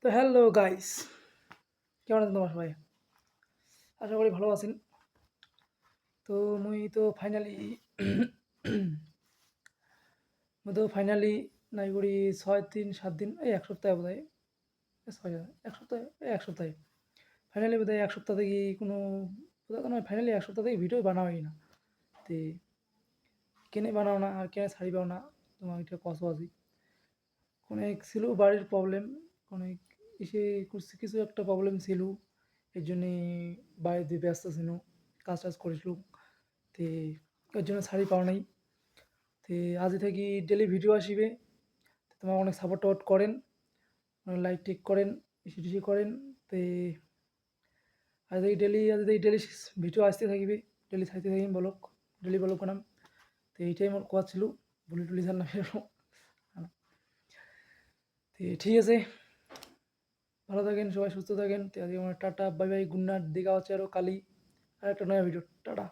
তো hello guys, কেমন আছেন তোমরা সবাই? আশা করি ভালো আছেন। তো মুই তো ফাইনালি নাই করি ৬ দিন ৭ দিন এই ১ সপ্তাহে বোধহয় ৬ ১ সপ্তাহে ১ সপ্তাহে ফাইনালি বোধহয় ১ সপ্তাহ থেকে কোনো নয় ফাইনালি ১ সপ্তাহ থেকে ভিডিও বানাওই না। তে কেনে বানাও না আর কেনে ছাড়ি পাও না তোমার এটা কস আজি অনেক ছিল বাড়ির প্রবলেম, অনেক এসে কিছু একটা প্রবলেম ছিল। এর জন্যে বাড়িতে ব্যস্ত ছিল, কাজ টাজ করেছিল। তে ওর জন্য ছাড়ি পাও নাই। তে আজ থেকে ডেলি ভিডিও আসিবে। তোমার অনেক সাপোর্ট টাপোর্ট করেন, অনেক লাইক টেক করেন, বেশি টিসি করেন। তে আজ থেকে ডেলি ভিডিও আসতে থাকবে, ডেলি ছাড়তে থাকিম ব্লগ, ডেলি ব্লগ বানাম। তো এইটাই আমার কথা ছিল, বলি টুলি ছাড় না ফেরো। তো ঠিক আছে, ভালো থাকেন সবাই, সুস্থ থাকেন। তো আজকে আমার tata bye bye, good night, দেখা হচ্ছে আরও কালি আর একটা নয়া ভিডিও। টাটা।